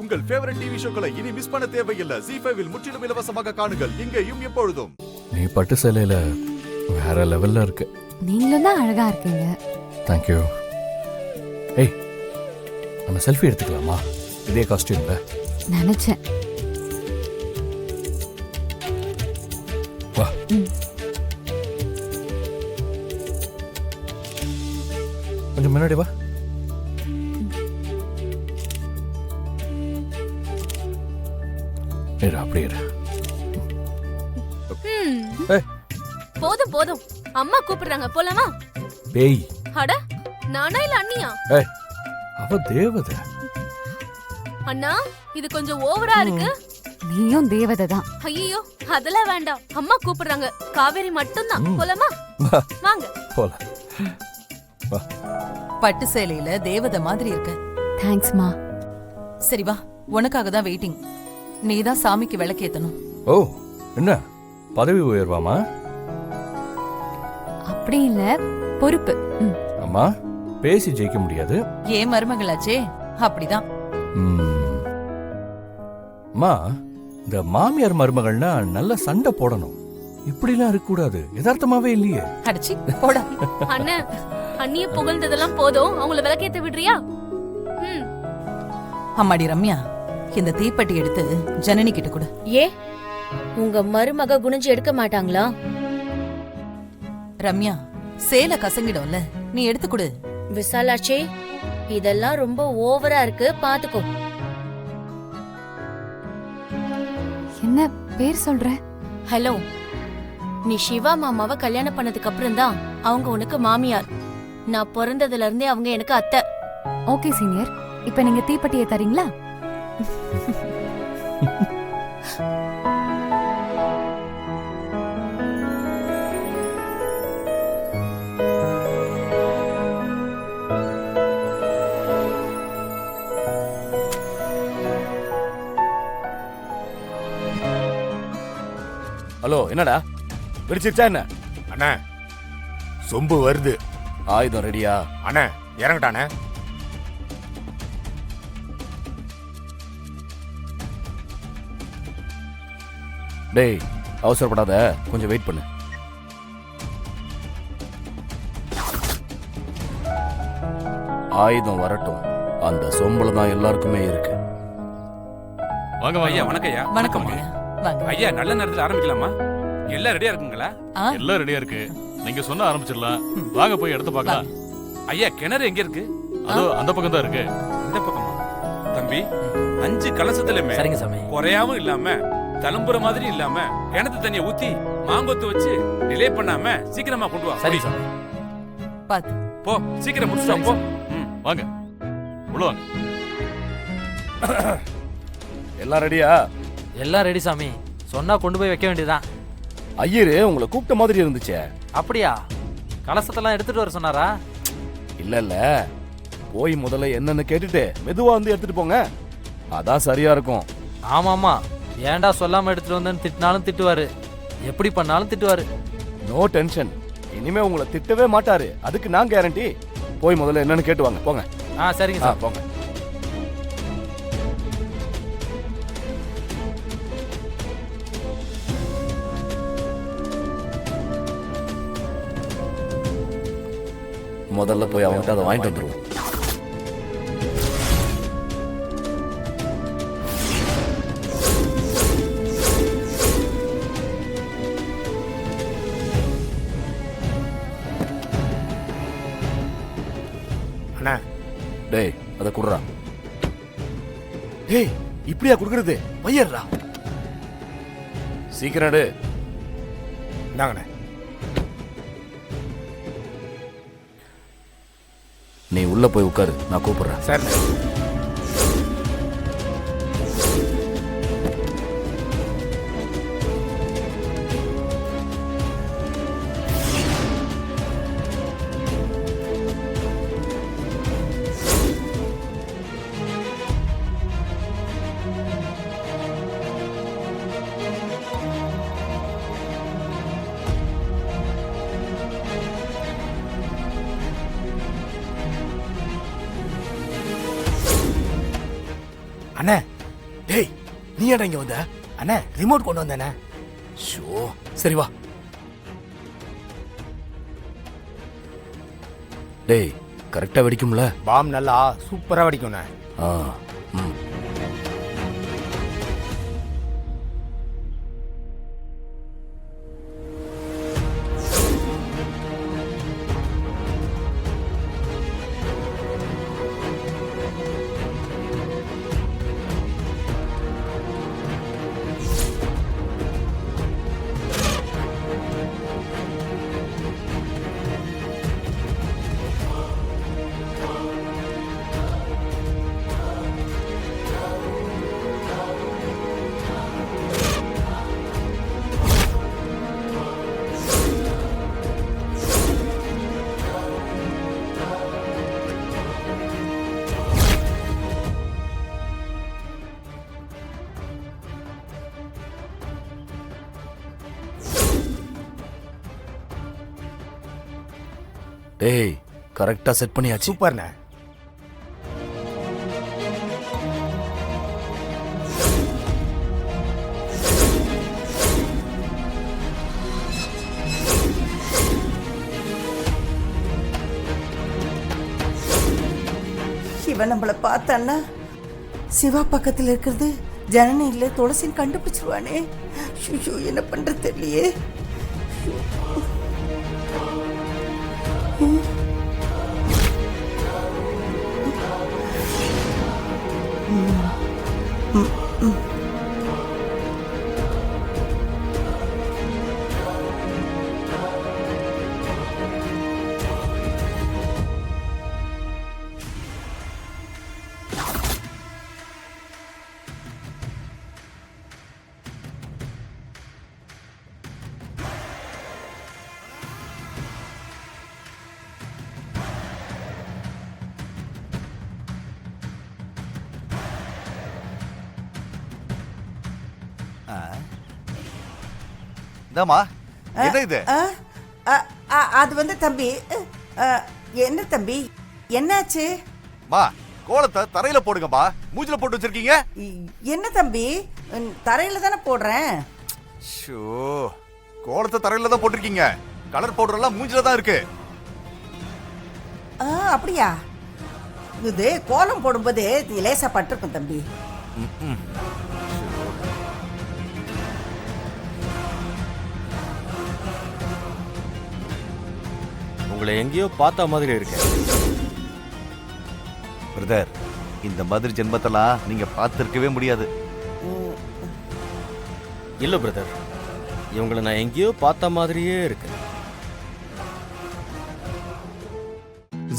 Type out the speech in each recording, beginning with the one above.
உங்கள் favourite TV ஷோக்களை இனி miss பண்ண தேவையில்லை. ZEE5 இல் முற்றிலும் இலவசமாக காணுங்கள். இங்கேயும் எப்பொழுதும். நீ பட்டு சேலையில வேற லெவல்ல இருக்கு. நீங்களும் தான் அழகா இருக்கீங்க. தேங்க்யூ. ஏய், நம்ம செல்ஃபி எடுத்துக்கலாமா? இதே காஸ்டியூம்ல நினைச்சேன். வா. கொஞ்சம் முன்னாடி வா. அப்படியே போதும் போதும், அம்மா கூப்பிடுறாங்க, போலாமா? பேய். அட, நானா இல்ல அண்ணியா? அவ தேவதை. அண்ணா, இது கொஞ்சம் ஓவரா இருக்கு. நீயும் தேவதை தான். ஐயோ, அதெல்லாம் வேண்டாம். அம்மா கூப்பிடுறாங்க. காவேரி மட்டும் தான். போலாமா? வாங்க போலாம். வா. பட்டு சேலையில தேவதை மாதிரி இருக்க. தேங்க்ஸ்மா. சரி வா, உனக்காக தான் வெயிட்டிங். நீதான் சாமிக்கு விளக்கேத்தணும். ஓ, என்ன பதவி உயர்வாமா? அப்படி இல்ல, பொறுப்பு. அம்மா, பேசி ஜெயிக்க முடியாது. ஏன் மருமகளாச்சே, அப்படிதான். அம்மா, இந்த மாமியார் மருமகள்னா நல்ல சண்டை போடணும். இப்படிலாம் இருக்க கூடாது. யதார்த்தமாவே இல்லையே. அடிச்சி போட. அண்ணா, அண்ணிய புகழ்ந்ததெல்லாம் போதும். அவங்கள விளக்கேத்த விடுறியா? அம்மாடி ரம்யா, இந்த தீப்பெட்டி எடுத்து ஜனனி கிட்ட கொடு. ஏ, உங்க மருமக குனிஞ்சு எடுக்க மாட்டாங்களா? ரம்யா, சேலை கசங்கிடும்ல, நீ எடுத்து கொடு. விசாலாச்சே, இதெல்லாம் ரொம்ப ஓவரா இருக்கு, பாத்துக்கோ. என்ன பேர் சொல்ற? ஹலோ, நீ சிவா மாமாவை கல்யாணம் பண்ணதுக்கு அப்புறம் தான் அவங்க உனக்கு மாமியார். நான் பிறந்ததுல இருந்தே அவங்க எனக்கு அத்தை. ஓகே சீனியர், இப்ப நீங்க தீப்பெட்டியை தரீங்களா? ஹலோ, என்னடா வெடிச்சிருச்சா என்ன? அண்ணா, சொம்பு வருது. ஆயுதம் ரெடியா? அண்ணா, இறங்கட்டானே. டேய், அவசரப்படாத, கொஞ்சம் வெயிட் பண்ணு. ஆயுதம் வரட்டும். அந்த சொம்பல தான் எல்லாருக்குமே இருக்கு. வாங்க ஐயா. வணக்கம் ஐயா. வணக்கம் ஐயா. வாங்க ஐயா, நல்ல நேரத்துல ஆரம்பிக்கலாமா? எல்லாம் ரெடியா இருக்குங்களா? எல்லாம் ரெடியா இருக்கு. நீங்க சொன்னா ஆரம்பிச்சிடலாம். வாங்க போய் எடுத்து பார்க்கலாம். ஐயா, கிணறு எங்க இருக்கு? அதோ அந்த பக்கம் தான் இருக்கு. இந்த பக்கமா? தம்பி, 5 கலசத்துலயுமே சரிங்க சாமி, குறையாம இல்லாம தலம்புற மாதிரி இல்லாம கிணத்து தண்ணியை ஊத்தி மாங்கொத்து வச்சு டிலே பண்ணாம சீக்கிரமா கொண்டு வா. சரி சாமி. பாத்து போ, சீக்கிரம் முடிச்சுட்டு போ. வாங்க, உள்ள வாங்க. எல்லாம் ரெடியா? எல்லாம் ரெடி சாமி. சொன்னா கொண்டு போய் வைக்க வேண்டியதுதான். ஐயரு உங்களை கூப்பிட்ட மாதிரி இருந்துச்சே. அப்படியா? கலசத்தெல்லாம் எடுத்துட்டு வர சொன்னாரா? இல்ல, போய் முதல்ல என்னன்னு கேட்டுட்டு மெதுவா வந்து எடுத்துட்டு போங்க. அதான் சரியா இருக்கும். ஆமாமா, ஏன்டா சொல்லாம எடுத்துட்டு வந்தேன்னு திட்டினாலும் திட்டுவாரு, எப்படி பண்ணாலும் திட்டுவாரு. நோ டென்ஷன், இனிமே உங்களை திட்டவே மாட்டாரு. அதுக்கு நான் கேரண்டி. போய் முதல்ல என்னன்னு கேட்டுவாங்க, போங்க. சரிங்க சார், போங்க. முதல்ல போய் அவங்ககிட்ட அதை வாங்கிட்டு வந்துருவோம். அண்ணா, டேய், அதை குடுறா. டேய், இப்படியா குடுக்கறது? பையர்றா, சீக்கிரம் எடு. இந்தாங்கண்ணே. நீ உள்ள போய் உட்காரு, நான் கூப்பிடுறேன். சரி. டேய் நீ ஏடா இங்க வந்த? அண்ணே ரிமோட் கொண்டு வந்தேண்ணே. ஷோ சரி வா. டேய் கரெக்டா வெடிக்கும்ல? பாம் நல்லா சூப்பரா வெடிக்கும்ண்ணே. ஆ ம். டேய் கரெக்டா செட் பண்ணியாச்சு. சூப்பர்ண்ணே. இவன் நம்மள பார்த்தான்னா சிவா பக்கத்துல இருக்கிறது ஜனனி இல்ல துளசின்னு கண்டுபிடிச்சிருவானே. ஐயோ, என்ன பண்றது தெரியலையே. இந்தாம்மா, என்ன இது? அது வந்து தம்பி, என்ன தம்பி என்னாச்சு? மா, கோலத்தை தரையில போடுங்கம்மா. மூஞ்சில போட்டு வச்சிருக்கீங்க. என்ன தம்பி, தரையில தானே போடுறேன். ஷோ, கோலத்தை தரையில தான் போட்டிருக்கீங்க. கலர் பவுடர் எல்லாம் மூஞ்சில தான் இருக்கு. அப்படியா? இது கோலம் போடும்போது லேசா பட்டிருக்கும் தம்பி. உங்களை எங்கேயோ பார்த்த மாதிரி இருக்கு. பிரதர், இந்த மாதிரி ஜென்மத்தெல்லாம் நீங்க பார்த்திருக்கவே முடியாது. இல்ல பிரதர், இவங்களை நான் எங்கேயோ பார்த்த மாதிரியே இருக்கு.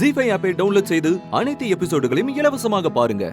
ஜீ5 ஆப்பை டவுன்லோட் செய்து அனைத்து எபிசோடுகளையும் இலவசமாக பாருங்க.